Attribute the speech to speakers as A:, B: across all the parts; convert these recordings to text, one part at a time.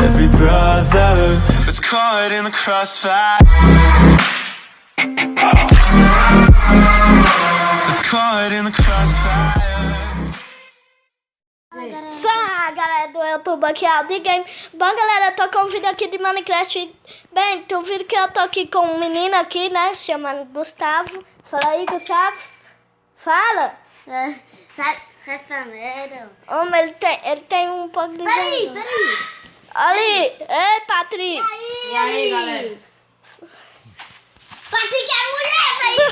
A: every brother was caught in the crossfire. Was caught in the crossfire.
B: Fala galera do YouTube, aqui é Aldi Game. Bom galera, eu tô com um vídeo aqui de Minecraft. Bem, tu viu que eu tô aqui com um menino aqui, né, se chama Gustavo. Fala aí, Gustavo. Fala. Homem, ele tem um pouco de...
C: Peraí.
B: Ali, ei Patrick.
C: E aí, galera? Patrick é mulher, velho.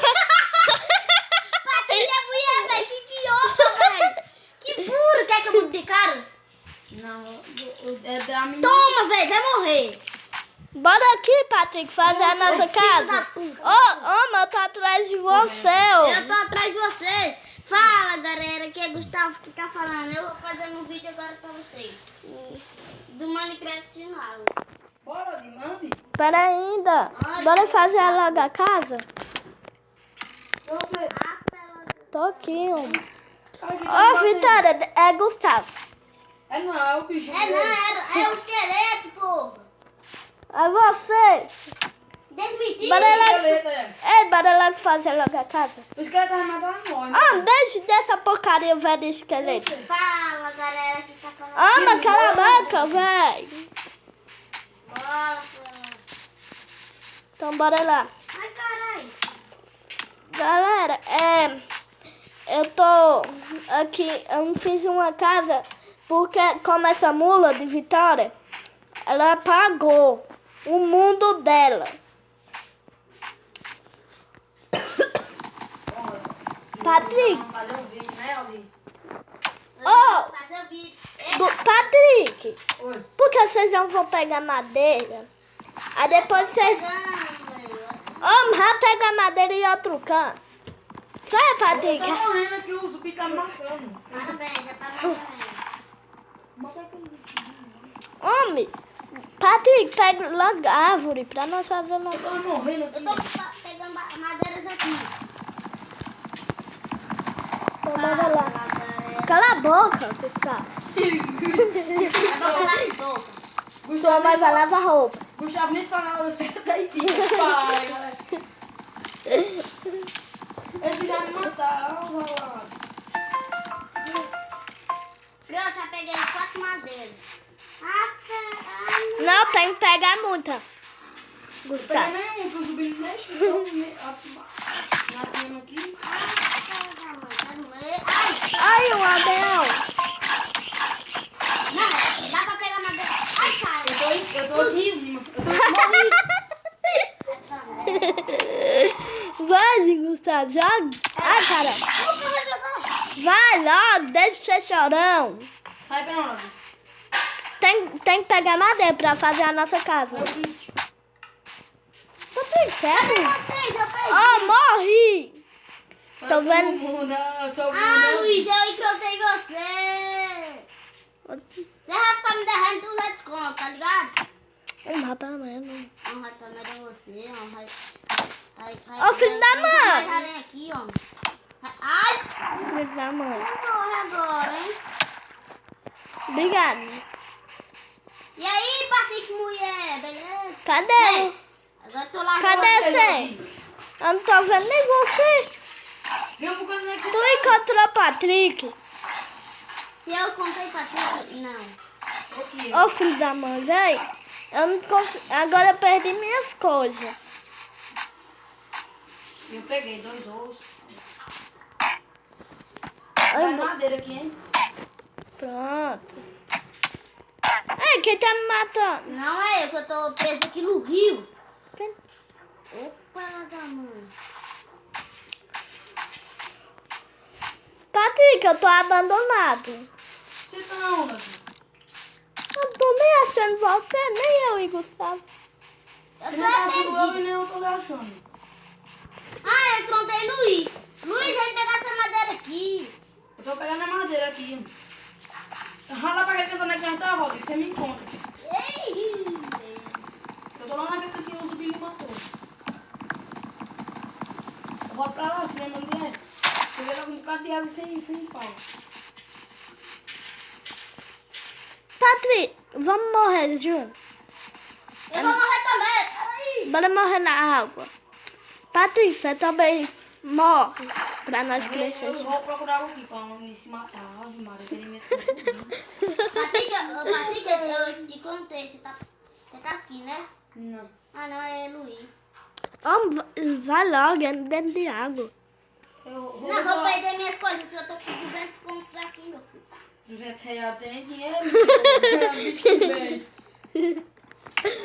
C: Patrick é mulher, velho. Que idiota, velho. Que burro. Quer que eu mude de cara?
D: Não, é da menina.
C: Toma, velho. Vai morrer.
B: Bora aqui, Patrick, fazer a nossa
C: filho
B: casa.
C: da puta.
B: Mas eu tô atrás de você, ó.
C: Eu tô atrás de vocês. Fala, galera. Aqui é Gustavo que tá falando. Eu vou fazer um vídeo agora pra vocês. Do Minecraft de novo.
D: Bora, mande.
B: Pera ainda. Bora fazer logo a casa?
D: Você.
B: Tô aqui, ó. Ô, Vitória, é Gustavo.
D: É não, é o bichinho.
C: É o esqueleto, porra.
B: É você.
C: Desmentir.
B: Bora lá.
D: Esqueleto, é.
B: Ei, bora logo fazer logo a casa.
D: O esqueleto vai matar nós.
B: Deixa dessa porcaria, velho, de esqueleto.
C: Fala, galera que tá falando.
B: Mas cala a boca, velho.
C: Bora.
B: Então bora lá.
C: Ai, caralho.
B: Galera, eu tô aqui, eu não fiz uma casa porque como essa mula de Vitória, ela apagou o mundo dela. Patrick,
D: Fazer um vídeo, né, Aldi?
C: Fazer o vídeo.
B: Patrick,
D: Oi.
B: por que vocês não vão pegar madeira? Aí depois vocês... vai pegar madeira em outro canto. Sai, Patrick.
D: Tá morrendo aqui, o zumbi tá me matando.
C: Mata bem, já tá morrendo.
B: Homem, Patrick, pega logo a árvore pra nós fazer nosso...
D: Tá morrendo aqui.
C: Eu tô pegando madeiras aqui.
B: Então bora lá. Cala a boca, Gustavo. Tua mãe vai lavar roupa.
D: Gustavo nem falava, você tá aí, pai, galera. Ele já me matar.
C: Eu já peguei 4 madeiras.
B: Não, tem que pegar muita. Gustavo.
D: Pega nenhum, que o zumbi não deixa. Matando aqui.
B: Ai, o Abel.
C: Não, dá pra pegar madeira. Ai, cara.
D: Eu tô aqui em cima.
B: Vai, Gustavo, joga. Ai, cara.
C: Como que eu vou jogar?
B: Vai logo, deixa de ser chorão.
D: Vai pra onde?
B: Tem que pegar madeira pra fazer a nossa casa.
D: Patrick,
B: Patrick, sério?
C: Vocês, eu perdi.
B: Morri. Tô vendo.
C: Luiz, eu encontrei você. Você vai ficar me derrando 200 conto, tá ligado?
B: Não mata mesmo.
C: Não vai também de você, ó.
B: Ô, filho da mãe.
C: Vai aqui, ó. Ai,
B: Filho da mãe.
C: você morre agora, hein?
B: Obrigado.
C: E aí, Patrick mulher, beleza?
B: Cadê?
C: Agora eu tô lá.
B: Cadê você? Eu não tô vendo nem você.
D: Vem um pouquinho aqui.
B: Tu encontrou Patrick?
C: Se eu comprei Patrick, não.
B: Ô, filho da mãe, velho. Eu não consigo. Agora eu perdi minhas coisas.
D: Eu peguei 2 ossos.
B: Ai,
D: Vai madeira aqui, hein?
B: Pronto. Ei, quem tá me matando?
C: Não é eu, que eu tô preso aqui no rio. Opa, da mãe.
B: Patrick, eu tô abandonado.
D: Você tá onde?
B: Eu tô nem achando você, nem eu e Gustavo.
C: Eu
D: Você
C: tô
D: não tá achando eu e
C: perdido.
D: nem eu tô achando.
C: Ah, eu encontrei Luiz. Luiz, vem pegar essa madeira aqui.
D: Eu tô pegando a madeira aqui. Vai lá pra cá cantando aqui na tua volta, que você me encontra.
C: Ei!
D: Eu tô lá naquele que o zumbi me matou. Eu volto pra lá, se lembra onde é? Peguei logo um bocado de árvore sem pau.
B: Patrick, Vamos morrer junto.
C: Eu vou morrer também. Peraí.
B: Bora morrer na água. Patrícia também morre pra nós crescer.
D: Eu vou procurar algo aqui pra não se matar. Ave Maria, eu queria me esconder.
C: Patica, eu te contei. Você tá aqui, né?
D: Não.
C: Ah, não, é Luiz.
B: Vai logo, é dentro de água.
D: Eu vou
C: Não, vou perder minhas coisas. Eu tô com 200 contos aqui, meu filho.
D: 200 reais, tem nem dinheiro. Bicho que bem.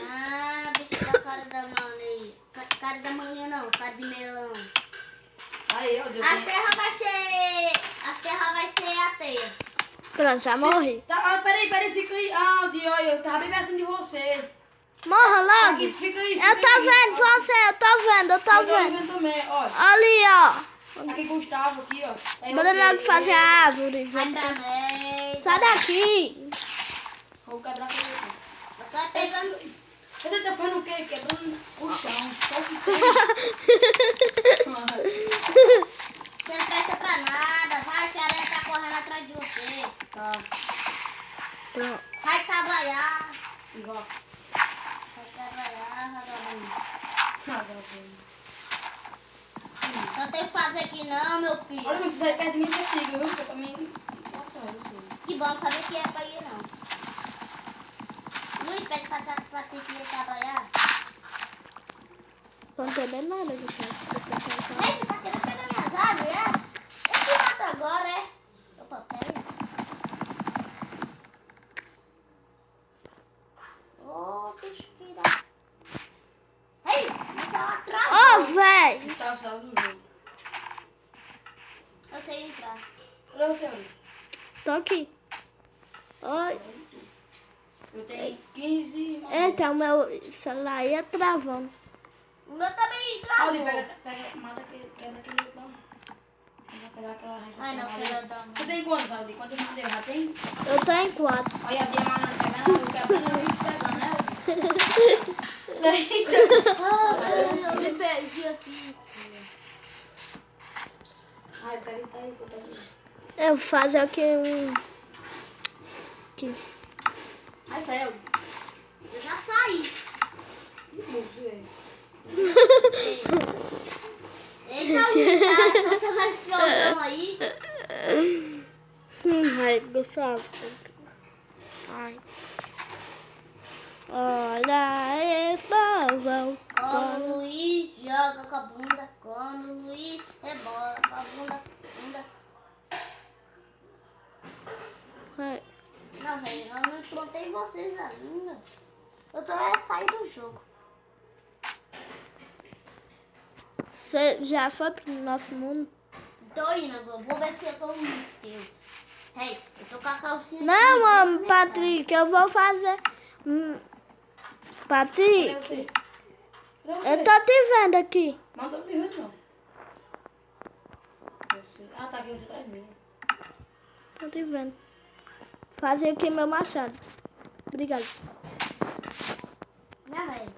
C: Ah, bicho da cara da mãe aí. Cara da manhã não, cara de melão.
D: Aí, ó, Deus.
C: A terra vai ser a teia.
B: Pronto, já morri.
D: Tá, peraí, fica aí. Ah, o Dio, eu tava bem perto de você.
B: Morra logo.
D: Aqui, fica aí.
B: Eu tô vendo você, eu tô vendo.
D: Eu também, ó.
B: Ali, ó.
D: Aqui, Gustavo, aqui, ó. Aí
B: Bora
D: você,
B: logo fazer a árvore.
C: Vai também.
B: Sai daqui.
D: Vou quebrar com você.
C: Eu tô pegando.
D: Você tá fazendo o quê? Quebrando o chão. Só que tem.
C: Você não presta pra nada. Vai que a aranha tá correndo atrás de você.
D: Tá.
B: Pronto.
C: Vai trabalhar.
D: Igual.
C: Vai trabalhar, vagabundo.
D: Vagabundo.
C: Não tem o que fazer aqui não, meu filho.
D: Olha, quando você sai perto de mim, você liga, viu? Porque pra mim.
C: Que bom saber que é pra ir não. Luiz, pede pra ter que ir trabalhar.
B: Não tô entendendo nada, Gustavo.
C: Ei, você tá querendo pegar minhas árvores, é? Eu te mato agora, é? Opa, pera aí. Ô, bicho que dá. Ei, você é um atraso.
B: Ô, véi.
D: Gustavo saiu do jogo.
C: Eu sei entrar.
D: Olha você, olha.
B: Tô aqui. Oi.
D: Eu tenho 15.
B: Eita, o meu celular aí é travando.
C: O meu também
D: Olha,
C: travou.
D: pega, mata aquele, quebra aquele outro lá. Eu vou pegar aquela racha.
C: Ai, não, filha da mãe.
D: Você tem quantos, Aldi? Quantas madeiras já tem?
B: Eu tô em 4.
D: Olha, a diamante pegando, eu quebrando, eu pegando, né? Eita!
C: Ah, eu me perdi aqui.
D: Ai, pega isso aí, que eu pego.
B: Eu vou fazer aqui um... Aqui.
D: Ai, saiu.
C: Eu já saí. Eita, Luiz, tá soltando a explosão aí.
B: Ai, Gustavo. Ai. Olha a explosão.
C: Quando o Luiz joga com a bunda, quando o Luiz rebola com a bunda.
B: Ai.
C: Não, velho, eu não encontrei vocês ainda. Eu tô sair do jogo.
B: Você já foi pro nosso mundo?
C: Tô indo agora, vou ver se eu tô no teu. Ei, eu tô com a calcinha
B: Não,
C: aqui,
B: mano,
C: né,
B: Patrick, eu vou fazer... Patrick,
D: Cadê você? Cadê você?
B: eu tô te vendo aqui.
D: Manda me ver, não. Ah, tá aqui, você atrás de mim.
B: Tô te vendo. Fazer aqui meu machado. Obrigado.
C: Não, velho.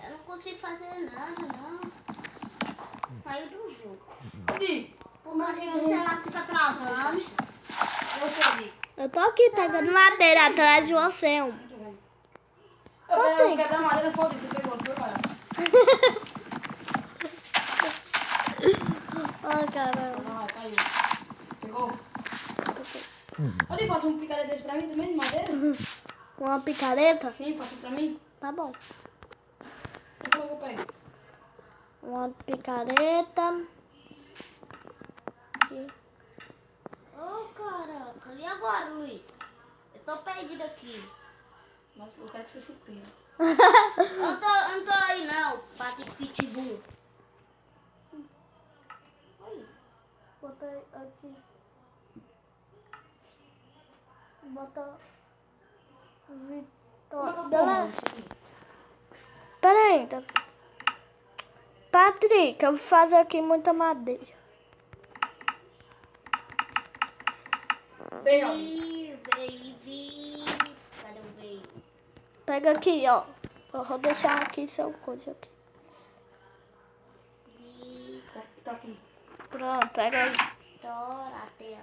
C: Eu não consigo fazer nada, não. Saiu do jogo.
D: Aldi!
C: Por mais que o celular fica travando.
D: Cadê você, Aldi?
B: Eu tô aqui pegando madeira atrás de você, um.
D: Muito bem. Eu quebrar a madeira, foda-se, você pegou, não foi, cara?
B: Ai, caramba.
D: Não, caiu. Pegou? Aldi, faça um picareta desse pra mim também, de madeira?
B: Uma picareta?
D: Sim, faça pra mim.
B: Tá bom.
D: Como é que eu pego?
B: Uma picareta. Aqui.
C: Ô, caraca. E agora, Luiz? Eu tô perdido aqui.
D: Mas eu quero que você se perca.
C: Eu não tô aí, não. Patrick Pitbull. Oi.
B: Botei aqui. Bota...
D: Como é que eu
B: Vitória.
D: como isso aqui?
B: Pera aí, tá? Patrick, eu vou fazer aqui muita madeira.
D: Vem, Aldi.
C: Baby. Cadê o baby?
B: Pega aqui, ó. Eu vou deixar aqui seu coisa aqui.
D: Tá aqui.
B: Pronto, pega aí.
C: Vitória, Teo.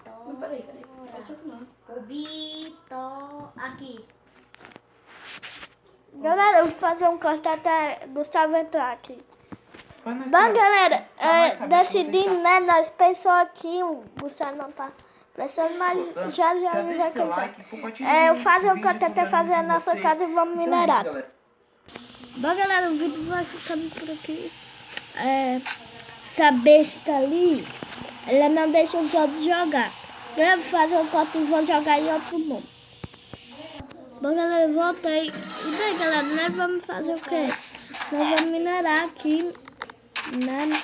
D: Não, peraí. Isso aqui não.
C: O Vitor. Aqui.
B: Galera, eu vou fazer um corte até Gustavo entrar aqui.
A: Quando
B: Bom,
A: tá-
B: galera,
A: Pra nós saber que você
B: decidimos,
A: está-
B: né? Nós pensamos aqui, o Gustavo não tá prestando, mas
A: Gostando?
B: já
A: Já
B: ele
A: deixa
B: vai
A: seu
B: começar.
A: like, compartilha
B: Eu
A: o
B: fazer um
A: vídeo
B: corte
A: com
B: até
A: os
B: fazer a
A: amigos de
B: nossa
A: vocês.
B: casa e vamos
A: Então é
B: minerar.
A: isso, galera.
B: Bom, galera, o vídeo vai ficando por aqui. Essa besta ali, ela não deixa os outros jogar. Eu vou fazer um corte e vou jogar em outro mundo. Bom, galera, eu voltei. E daí, galera, nós vamos fazer o quê? Nós vamos minerar aqui, né?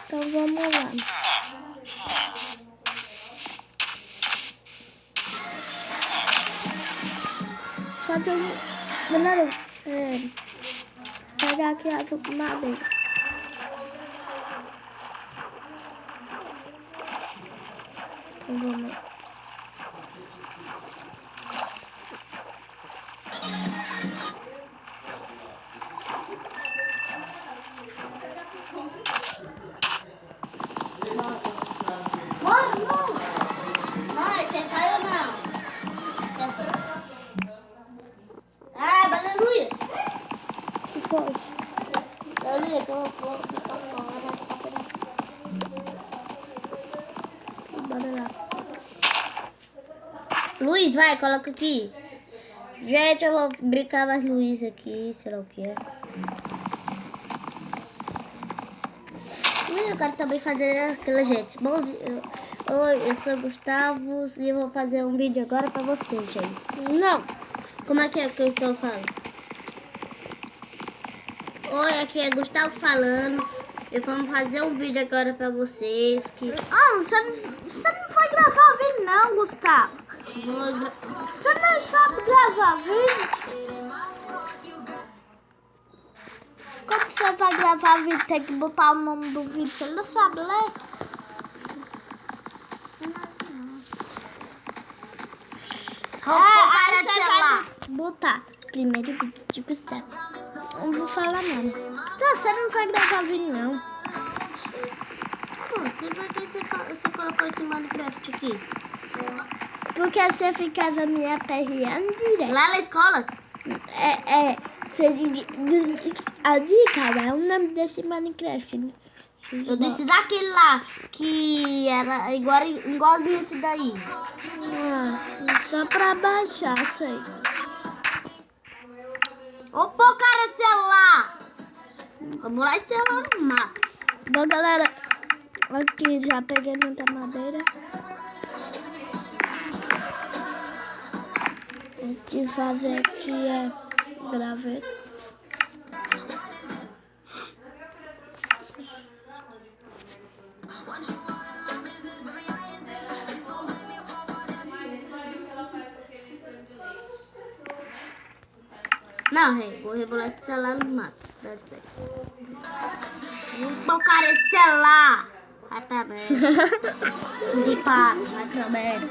B: Então vamos lá. Fazer um... Galera, pegar aqui a madeira. Então vamos lá.
C: Bora, não. Mãe, você caiu ou não? Ah, aleluia.
B: Que foi?
C: Aleluia, que eu vou ficar com
B: Bora lá.
C: Luiz, vai, coloca aqui. Gente, eu vou brincar mais Luiz aqui, sei lá o que é. Eu quero também fazer aquela gente. Bom dia. Oi, eu sou o Gustavo e eu vou fazer um vídeo agora pra vocês, gente.
B: Não.
C: Como é que eu tô falando? Oi, aqui é Gustavo falando. Eu vou fazer um vídeo agora pra vocês.
B: Você não vai gravar vídeo não, Gustavo. Você não sabe gravar vídeo? Como você vai gravar vídeo? Tem que botar o nome do vídeo. Você não sabe ler?
C: Cara de celular.
B: Botar. Primeiro vídeo de Gustavo. Não vou falar nada. Você não vai gravar vídeo não.
C: Pô, por que você colocou esse Minecraft aqui?
B: Porque você fica vendo minha perreando direto.
C: Lá na escola?
B: A dica é o nome desse Minecraft. Né?
C: Eu disse daquele lá, que era igualzinho esse daí.
B: Só pra baixar isso aí.
C: Ô, pô, cara de celular! Vamos lá esse celular no mato.
B: Bom, galera, aqui já peguei muita madeira. O que fazer aqui é graveto.
C: Não, rei, vou rebolar esse celular no mato. Dá licença. Ô, cara de celular! Vai pra merda. De papo, vai pra merda.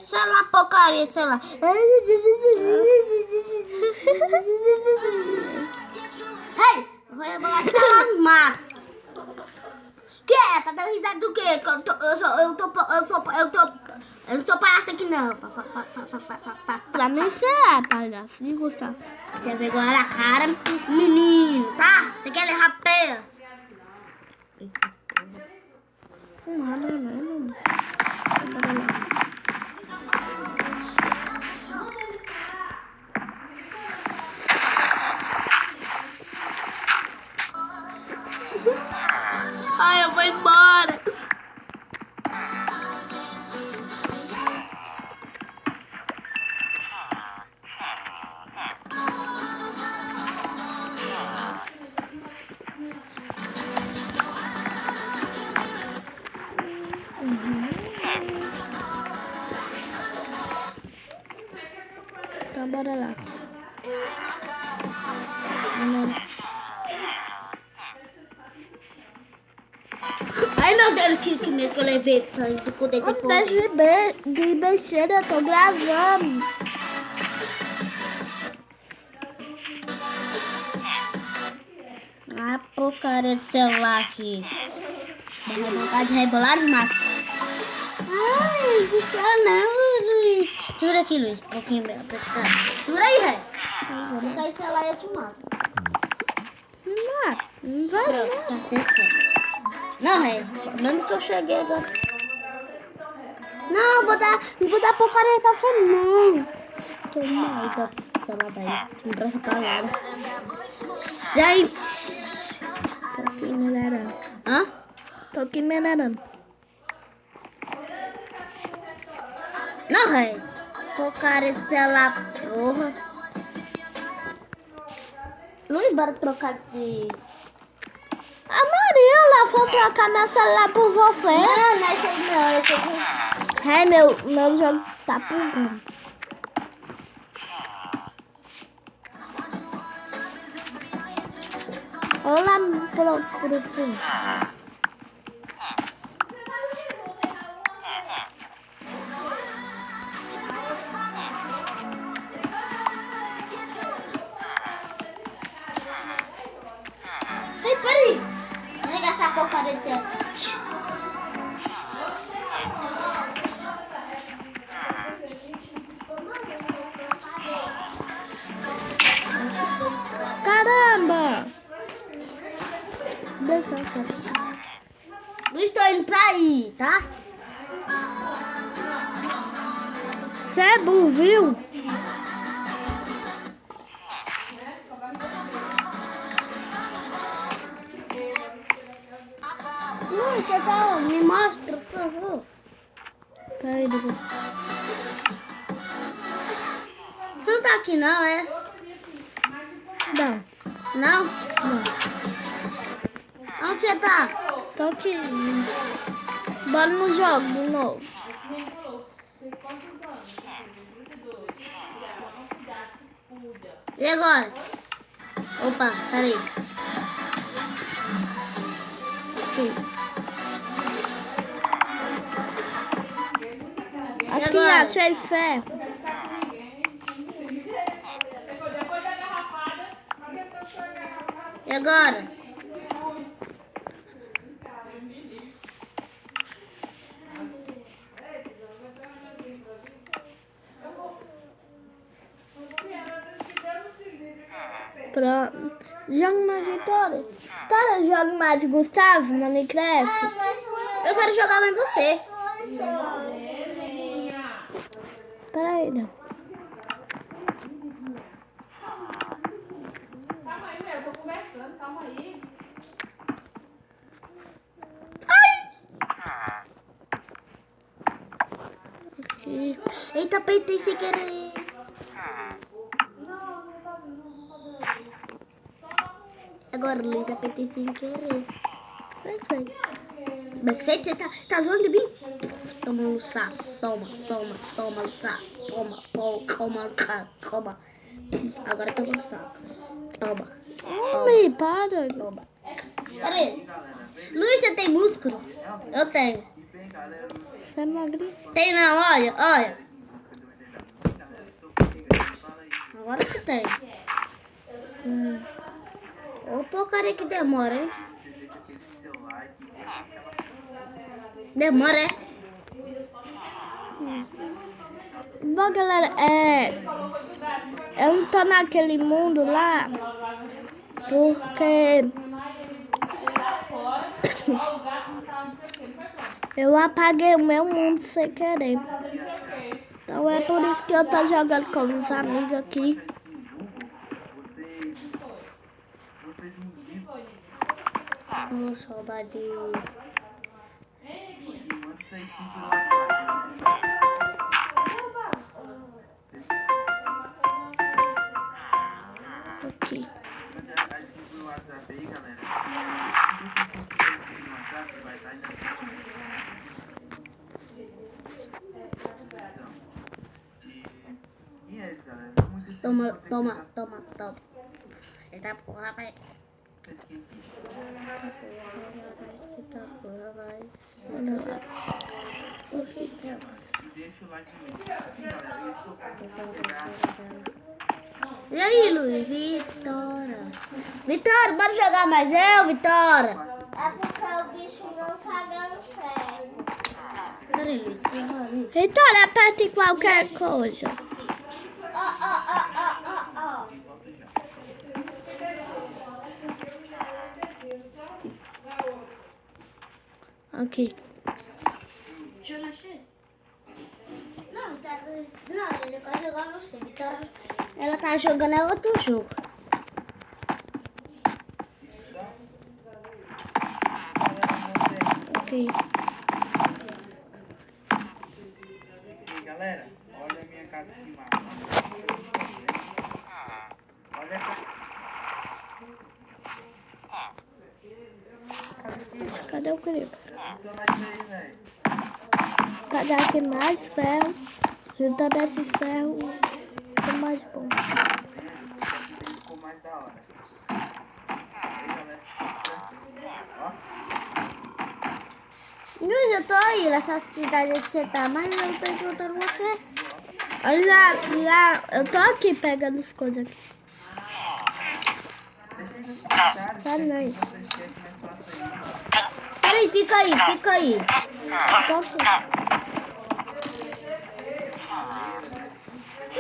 C: Celular porcaria, celular. Ei, vou rebolar esse celular no mato. Que é? Tá dando risada do quê? Eu não sou palhaço aqui não.
B: Pra mim você é palhaço, de Gustavo.
C: Tem vergonha na cara, menino, tá? Você quer levar pé?
B: Nada mesmo. Ai, eu vou embora. Então bora lá.
C: Ai, meu Deus, que medo que eu levei pra poder ter
B: Tá de besteira, eu tô gravando.
C: Ah, porcaria de celular aqui. Vai vontade de rebolar de mato. Ai, destrói não, Luiz. Segura aqui, Luiz. Um pouquinho melhor pra ficar. Segura aí, Ré. Vou cair sei lá e eu te mato.
B: Não vai.
C: Pronto, tá terceiro. Não, Ré. Mesmo que eu cheguei agora. Não, não vou dar porcaria pra você, não. Tô mal, tá? Sei lá, velho. Não presta pra nada. Gente.
B: Tô aqui melhorando.
C: Hã?
B: Tô aqui melhorando.
C: Não, Ré. Porcaria, sei lá, porra. Luiz, bora trocar de...
B: A Marila foi trocar meu celular por você.
C: Não, não é isso aí não. Eu tô...
B: É, meu jogo tá bugando. Olá, pro fim.
C: Ei, peraí. Liga essa porcaria de celular.
B: Caramba! Deixa eu ver.
C: Luiz, tô indo pra aí, tá?
B: Você é burro, viu?
C: Luiz, você tá... Me mostra, por favor.
B: Peraí, depois.
C: Você não tá aqui não, é?
B: Não,
C: Não?
B: não.
C: Onde você tá?
B: Tô aqui. Bora no jogo de novo.
C: E agora? Opa, peraí.
B: Aqui,
C: agora?
B: achei fé.
C: E agora?
B: Pronto. Jogo mais Vitória. Vitória, jogo mais Gustavo, Minecraft.
C: Eu quero jogar mais você.
B: Peraí, não.
D: Calma aí, meu. Eu tô conversando. Calma aí.
B: Aqui.
C: Eita, apertei sem querer. Agora, Luiz, apertei sem querer.
B: Perfeito.
C: Perfeito, você tá zoando de mim? Toma no saco. Toma no saco. Toma. Agora toma no saco. Toma.
B: Homem, para.
C: Toma. Peraí. Luiz, você tem músculo? Eu tenho.
B: Você é magrinho.
C: Tem não, olha. Agora que tem. Ô, porcaria que demora, hein? Demora, é?
B: Bom, galera, eu não tô naquele mundo lá porque eu apaguei o meu mundo sem querer. Então é por isso que eu tô jogando com os amigos aqui.
C: Vou saudade.
B: Aqui.
A: A skin do WhatsApp aí, galera. Se vocês não quiserem seguir no WhatsApp, vai estar aí na descrição. E é isso, galera. Muito
C: Toma. Eita porra, vai.
A: essa skin aqui.
C: Eita porra, vai.
B: Olha lá.
A: E deixa o like no vídeo. Assim, galera, eu estou para
C: E aí, Luiz? Vitória, bora jogar mais eu, Vitória?
B: É porque o bicho não tá dando certo.
C: Peraí. eles.
B: Vitória, aperte qualquer coisa.
A: Volta já.
B: Aqui.
C: Não, ele vai jogar você. Vitória. Ela tá jogando é outro jogo.
B: Aqui.
A: E galera, olha a minha casa que massa. Olha a casa.
B: Cadê o crivo?
A: Só nós três, velho.
B: Cadê aqui mais ferro? Juntando esses ferros, fica mais bom.
A: Ficou mais da hora. Aí, galera. Ó.
C: Luiz, eu tô aí nessa cidade que você tá, mas eu tô encontrando você.
B: Olha lá, eu tô aqui pegando as coisas aqui.
A: Deixa aí nos comentários.
B: Tá, não.
A: Se vocês querem que nós façamos aí.
C: Peraí, fica aí, fica aí.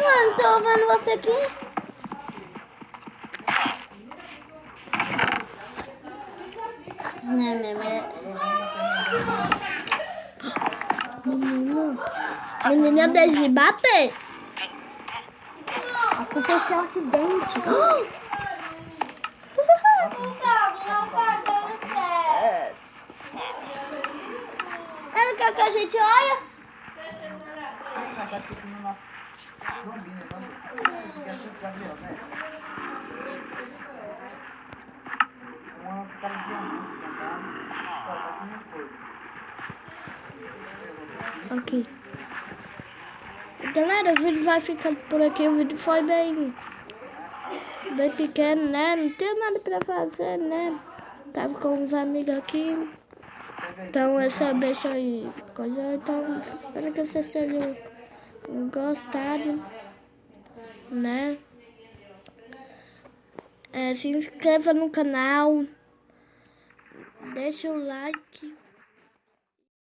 C: Não tô vendo você aqui.
B: Menina, deixa de bater.
C: Aconteceu um acidente. Ela quer que a gente olhe?
A: Mas aqui tem uma zumbi, né? Esse aqui é o Gabriel, né? Uma cara de diamante cantando. Ó, tá com minhas coisas.
B: Aqui. Galera, o vídeo vai ficando por aqui. O vídeo foi bem pequeno, né? Não tem nada pra fazer, né? Tava com uns amigos aqui. Então, essa deixa aí coisa. Então, espero que vocês tenham gostado, né? Se inscreva no canal. Deixa o like.